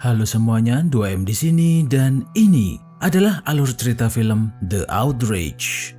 Halo semuanya, 2M di sini dan ini adalah alur cerita film The Outrage.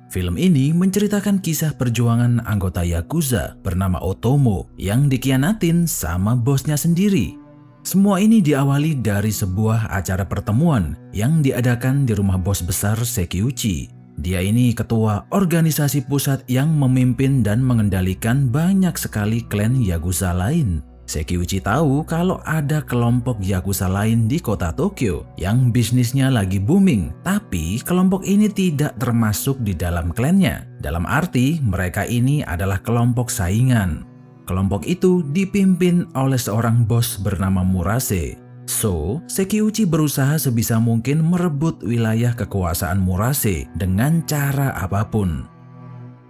Film ini menceritakan kisah perjuangan anggota Yakuza bernama Otomo yang dikhianatin sama bosnya sendiri. Semua ini diawali dari sebuah acara pertemuan yang diadakan di rumah bos besar Sekiuchi. Dia ini ketua organisasi pusat yang memimpin dan mengendalikan banyak sekali klan Yakuza lain. Sekiuchi tahu kalau ada kelompok Yakuza lain di kota Tokyo yang bisnisnya lagi booming, tapi kelompok ini tidak termasuk di dalam klannya. Dalam arti mereka ini adalah kelompok saingan. Kelompok itu dipimpin oleh seorang bos bernama Murase. So, Sekiuchi berusaha sebisa mungkin merebut wilayah kekuasaan Murase dengan cara apapun.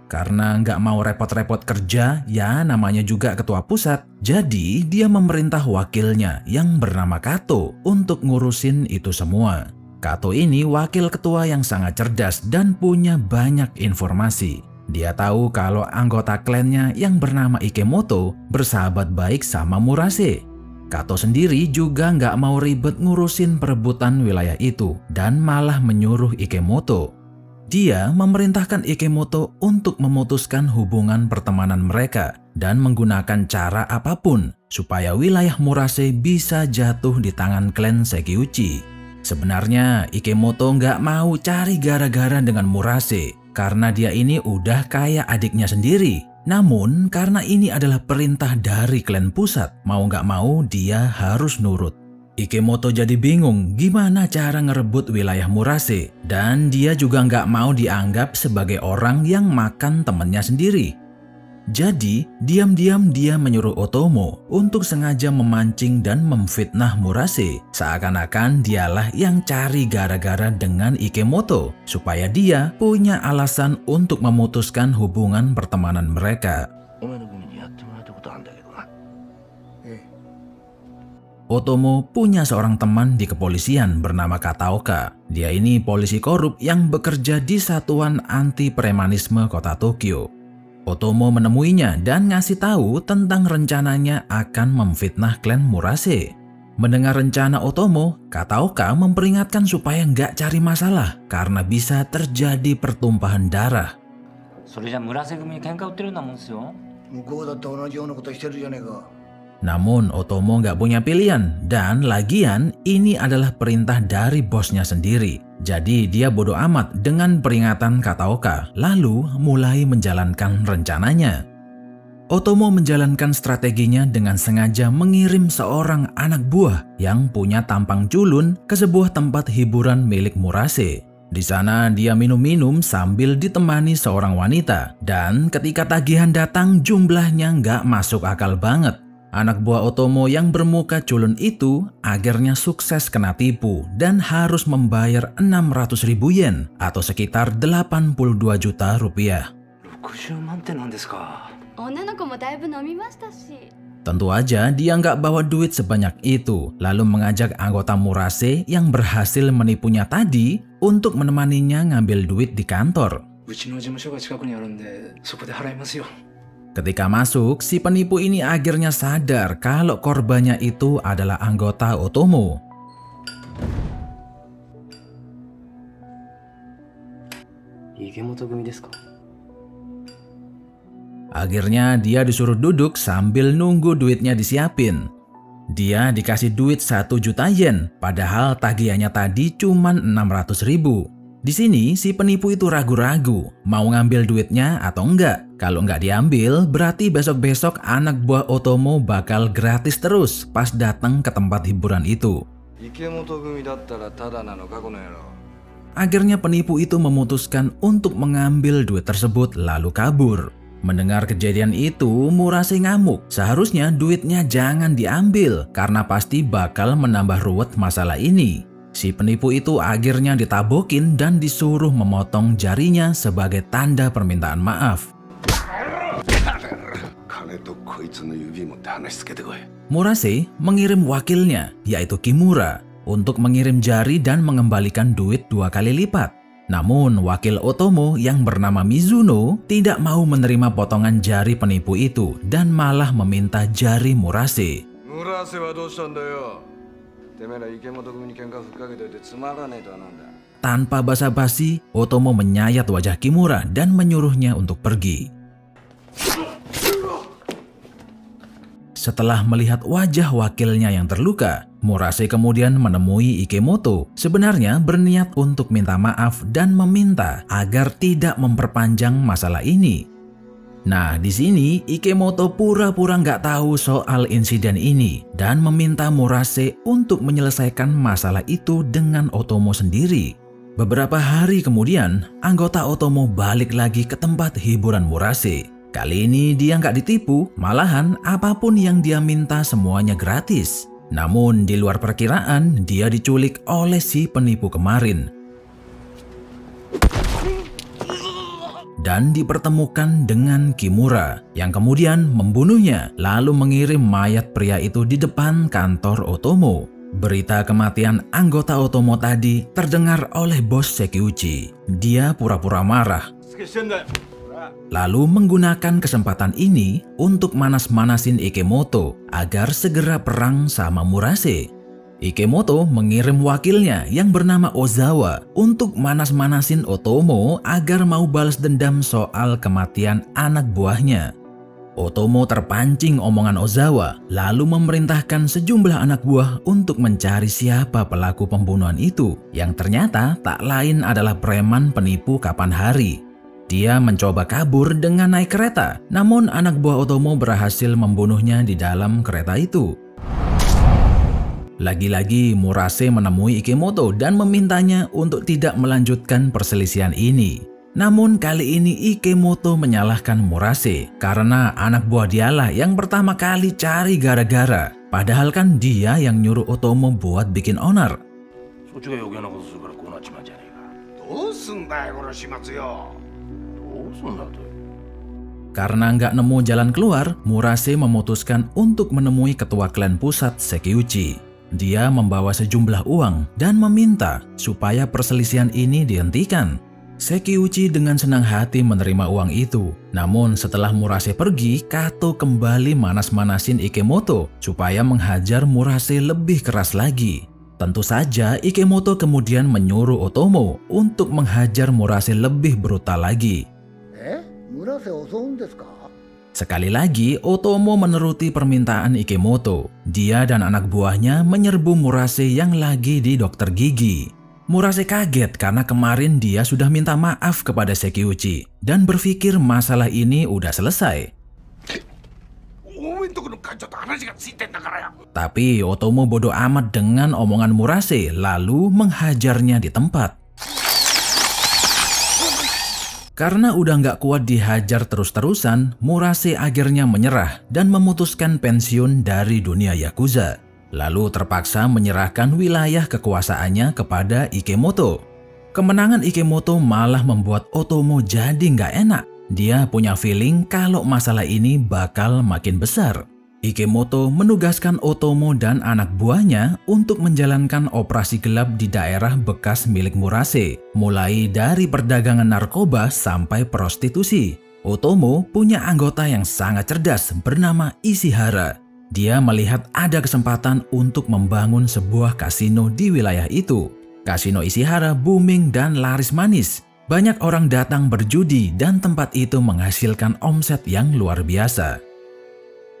Karena nggak mau repot-repot kerja, ya namanya juga ketua pusat, jadi dia memerintah wakilnya yang bernama Kato untuk ngurusin itu semua. Kato ini wakil ketua yang sangat cerdas dan punya banyak informasi. Dia tahu kalau anggota klannya yang bernama Ikemoto bersahabat baik sama Murase. Kato sendiri juga nggak mau ribet ngurusin perebutan wilayah itu dan malah menyuruh Ikemoto. Dia memerintahkan Ikemoto untuk memutuskan hubungan pertemanan mereka dan menggunakan cara apapun supaya wilayah Murase bisa jatuh di tangan klan Sekiuchi. Sebenarnya Ikemoto nggak mau cari gara-gara dengan Murase karena dia ini udah kayak adiknya sendiri. Namun karena ini adalah perintah dari klan pusat, mau nggak mau dia harus nurut. Ikemoto jadi bingung gimana cara ngerebut wilayah Murase dan dia juga nggak mau dianggap sebagai orang yang makan temennya sendiri. Jadi diam-diam dia menyuruh Otomo untuk sengaja memancing dan memfitnah Murase seakan-akan dialah yang cari gara-gara dengan Ikemoto supaya dia punya alasan untuk memutuskan hubungan pertemanan mereka. Otomo punya seorang teman di kepolisian bernama Kataoka. Dia ini polisi korup yang bekerja di satuan anti premanisme kota Tokyo. Otomo menemuinya dan ngasih tahu tentang rencananya akan memfitnah klan Murase. Mendengar rencana Otomo, Kataoka memperingatkan supaya nggak cari masalah karena bisa terjadi pertumpahan darah. Namun Otomo nggak punya pilihan dan lagian ini adalah perintah dari bosnya sendiri. Jadi dia bodoh amat dengan peringatan Kataoka lalu mulai menjalankan rencananya. Otomo menjalankan strateginya dengan sengaja mengirim seorang anak buah yang punya tampang culun ke sebuah tempat hiburan milik Murase. Di sana dia minum-minum sambil ditemani seorang wanita dan ketika tagihan datang jumlahnya nggak masuk akal banget. Anak buah Otomo yang bermuka culun itu akhirnya sukses kena tipu dan harus membayar 600.000 yen atau sekitar 82 juta rupiah. Tentu aja dia nggak bawa duit sebanyak itu, lalu mengajak anggota Murase yang berhasil menipunya tadi untuk menemaninya ngambil duit di kantor. Ketika masuk, si penipu ini akhirnya sadar kalau korbannya itu adalah anggota Otomo. Akhirnya dia disuruh duduk sambil nunggu duitnya disiapin. Dia dikasih duit 1 juta yen, padahal tagihannya tadi cuma 600.000. Di sini si penipu itu ragu-ragu mau ngambil duitnya atau enggak. Kalau enggak diambil berarti besok-besok anak buah Otomo bakal gratis terus pas datang ke tempat hiburan itu. Akhirnya penipu itu memutuskan untuk mengambil duit tersebut lalu kabur. Mendengar kejadian itu Murase ngamuk. Seharusnya duitnya jangan diambil karena pasti bakal menambah ruwet masalah ini. Si penipu itu akhirnya ditabokin dan disuruh memotong jarinya sebagai tanda permintaan maaf. Murase mengirim wakilnya, yaitu Kimura, untuk mengirim jari dan mengembalikan duit 2 kali lipat. Namun wakil Otomo yang bernama Mizuno tidak mau menerima potongan jari penipu itu dan malah meminta jari Murase. Murase wa doushitta nda yo? Temera Ikemoto kumi ni kenka fukkakete tsumaranai to nanda. Tanpa basa-basi, Otomo menyayat wajah Kimura dan menyuruhnya untuk pergi. Setelah melihat wajah wakilnya yang terluka, Murase kemudian menemui Ikemoto, sebenarnya berniat untuk minta maaf dan meminta agar tidak memperpanjang masalah ini. Nah, di sini Ikemoto pura-pura nggak tahu soal insiden ini dan meminta Murase untuk menyelesaikan masalah itu dengan Otomo sendiri. Beberapa hari kemudian, anggota Otomo balik lagi ke tempat hiburan Murase. Kali ini dia nggak ditipu, malahan apapun yang dia minta semuanya gratis. Namun di luar perkiraan, dia diculik oleh si penipu kemarin. Dan dipertemukan dengan Kimura, yang kemudian membunuhnya, lalu mengirim mayat pria itu di depan kantor Otomo. Berita kematian anggota Otomo tadi terdengar oleh bos Sekiuchi. Dia pura-pura marah, lalu menggunakan kesempatan ini untuk manas-manasin Ikemoto agar segera perang sama Murase. Ikemoto mengirim wakilnya yang bernama Ozawa untuk manas-manasin Otomo agar mau balas dendam soal kematian anak buahnya. Otomo terpancing omongan Ozawa, lalu memerintahkan sejumlah anak buah untuk mencari siapa pelaku pembunuhan itu, yang ternyata tak lain adalah preman penipu kapan hari. Dia mencoba kabur dengan naik kereta, namun anak buah Otomo berhasil membunuhnya di dalam kereta itu. Lagi-lagi Murase menemui Ikemoto dan memintanya untuk tidak melanjutkan perselisihan ini. Namun kali ini Ikemoto menyalahkan Murase karena anak buah dialah yang pertama kali cari gara-gara. Padahal kan dia yang nyuruh Otomo buat bikin onar. Karena nggak nemu jalan keluar, Murase memutuskan untuk menemui ketua klan pusat Sekiuchi. Dia membawa sejumlah uang dan meminta supaya perselisihan ini dihentikan. Sekiuchi dengan senang hati menerima uang itu. Namun setelah Murase pergi, Kato kembali manas-manasin Ikemoto supaya menghajar Murase lebih keras lagi. Tentu saja Ikemoto kemudian menyuruh Otomo untuk menghajar Murase lebih brutal lagi. Sekali lagi, Otomo menuruti permintaan Ikemoto. Dia dan anak buahnya menyerbu Murase yang lagi di dokter gigi. Murase kaget karena kemarin dia sudah minta maaf kepada Sekiuchi dan berpikir masalah ini udah selesai. Tapi Otomo bodoh amat dengan omongan Murase lalu menghajarnya di tempat. Karena udah nggak kuat dihajar terus-terusan, Murase akhirnya menyerah dan memutuskan pensiun dari dunia Yakuza. Lalu terpaksa menyerahkan wilayah kekuasaannya kepada Ikemoto. Kemenangan Ikemoto malah membuat Otomo jadi nggak enak. Dia punya feeling kalau masalah ini bakal makin besar. Ikemoto menugaskan Otomo dan anak buahnya untuk menjalankan operasi gelap di daerah bekas milik Murase, mulai dari perdagangan narkoba sampai prostitusi. Otomo punya anggota yang sangat cerdas bernama Ishihara. Dia melihat ada kesempatan untuk membangun sebuah kasino di wilayah itu. Kasino Ishihara booming dan laris manis. Banyak orang datang berjudi dan tempat itu menghasilkan omset yang luar biasa.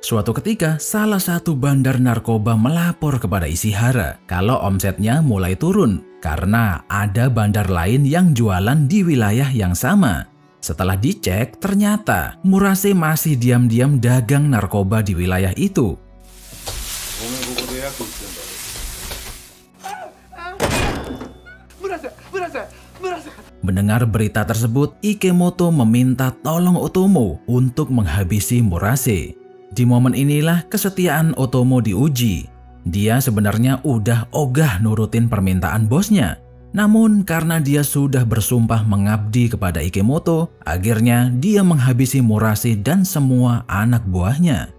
Suatu ketika, salah satu bandar narkoba melapor kepada Ishihara kalau omsetnya mulai turun karena ada bandar lain yang jualan di wilayah yang sama. Setelah dicek, ternyata Murase masih diam-diam dagang narkoba di wilayah itu. Mendengar berita tersebut, Ikemoto meminta tolong Otomo untuk menghabisi Murase. Di momen inilah kesetiaan Otomo diuji. Dia sebenarnya udah ogah nurutin permintaan bosnya. Namun karena dia sudah bersumpah mengabdi kepada Ikemoto, akhirnya dia menghabisi Murase dan semua anak buahnya.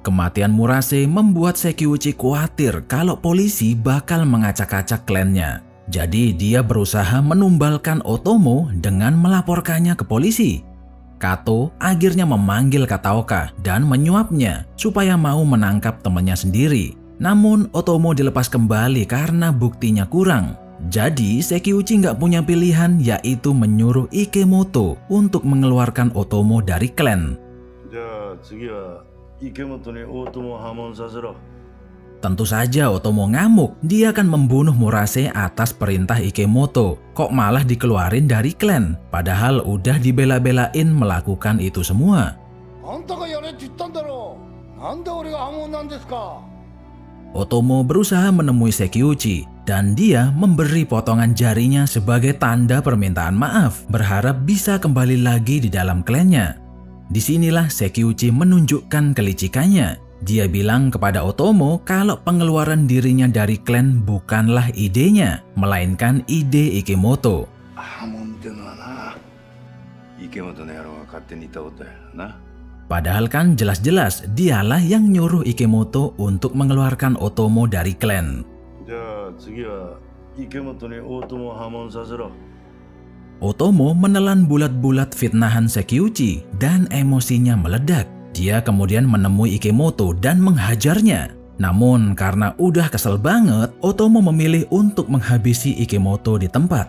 Kematian Murase membuat Sekiuchi khawatir kalau polisi bakal mengacak-acak klannya. Jadi dia berusaha menumbalkan Otomo dengan melaporkannya ke polisi. Kato akhirnya memanggil Kataoka dan menyuapnya supaya mau menangkap temannya sendiri. Namun Otomo dilepas kembali karena buktinya kurang. Jadi Sekiuchi nggak punya pilihan, yaitu menyuruh Ikemoto untuk mengeluarkan Otomo dari klan. Tentu saja Otomo ngamuk, dia akan membunuh Murase atas perintah Ikemoto. Kok malah dikeluarin dari klan, padahal udah dibela-belain melakukan itu semua. Otomo berusaha menemui Sekiuchi dan dia memberi potongan jarinya sebagai tanda permintaan maaf, berharap bisa kembali lagi di dalam klannya. Disinilah Sekiuchi menunjukkan kelicikannya. Dia bilang kepada Otomo kalau pengeluaran dirinya dari klan bukanlah idenya, melainkan ide Ikemoto. Padahal kan jelas-jelas dialah yang nyuruh Ikemoto untuk mengeluarkan Otomo dari klan. Otomo menelan bulat-bulat fitnahan Sekiuchi dan emosinya meledak. Dia kemudian menemui Ikemoto dan menghajarnya. Namun karena udah kesel banget, Otomo memilih untuk menghabisi Ikemoto di tempat.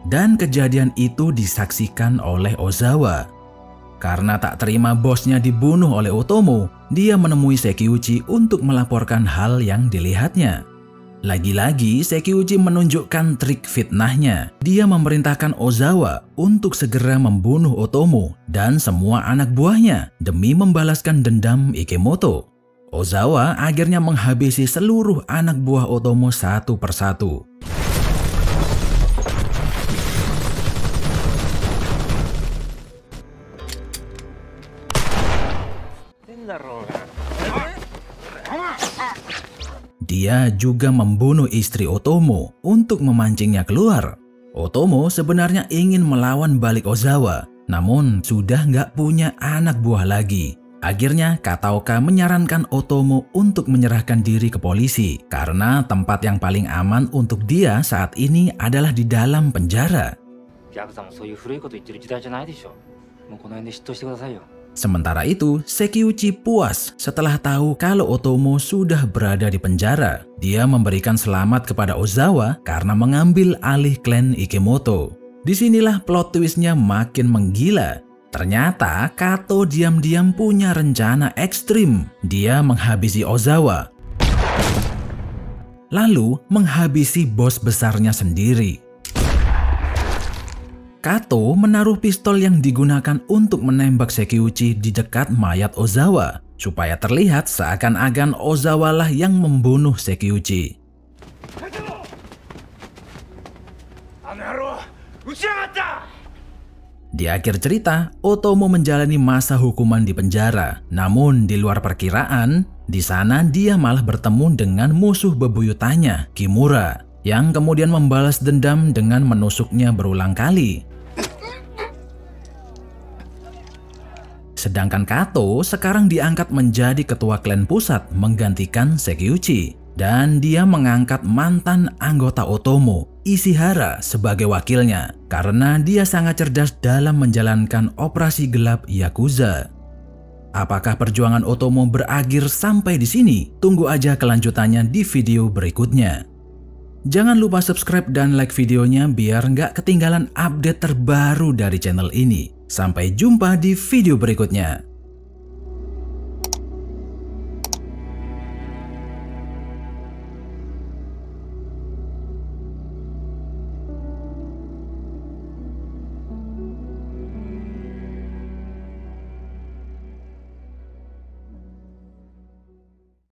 Dan kejadian itu disaksikan oleh Ozawa. Karena tak terima bosnya dibunuh oleh Otomo, dia menemui Sekiuchi untuk melaporkan hal yang dilihatnya. Lagi-lagi Sekiuchi menunjukkan trik fitnahnya. Dia memerintahkan Ozawa untuk segera membunuh Otomo dan semua anak buahnya demi membalaskan dendam Ikemoto. Ozawa akhirnya menghabisi seluruh anak buah Otomo satu persatu. Dia juga membunuh istri Otomo untuk memancingnya keluar. Otomo sebenarnya ingin melawan balik Ozawa, namun sudah nggak punya anak buah lagi. Akhirnya Kataoka menyarankan Otomo untuk menyerahkan diri ke polisi karena tempat yang paling aman untuk dia saat ini adalah di dalam penjara. Sementara itu, Sekiuchi puas setelah tahu kalau Otomo sudah berada di penjara. Dia memberikan selamat kepada Ozawa karena mengambil alih klan Ikemoto. Disinilah plot twistnya makin menggila. Ternyata Kato diam-diam punya rencana ekstrim. Dia menghabisi Ozawa, lalu menghabisi bos besarnya sendiri. Kato menaruh pistol yang digunakan untuk menembak Sekiuchi di dekat mayat Ozawa, supaya terlihat seakan-akan Ozawa lah yang membunuh Sekiuchi. Di akhir cerita, Otomo menjalani masa hukuman di penjara. Namun di luar perkiraan, di sana dia malah bertemu dengan musuh bebuyutannya, Kimura, yang kemudian membalas dendam dengan menusuknya berulang kali. Sedangkan Kato sekarang diangkat menjadi ketua klan pusat menggantikan Sekiuchi. Dan dia mengangkat mantan anggota Otomo, Ishihara, sebagai wakilnya karena dia sangat cerdas dalam menjalankan operasi gelap Yakuza. Apakah perjuangan Otomo berakhir sampai di sini? Tunggu aja kelanjutannya di video berikutnya. Jangan lupa subscribe dan like videonya biar nggak ketinggalan update terbaru dari channel ini. Sampai jumpa di video berikutnya.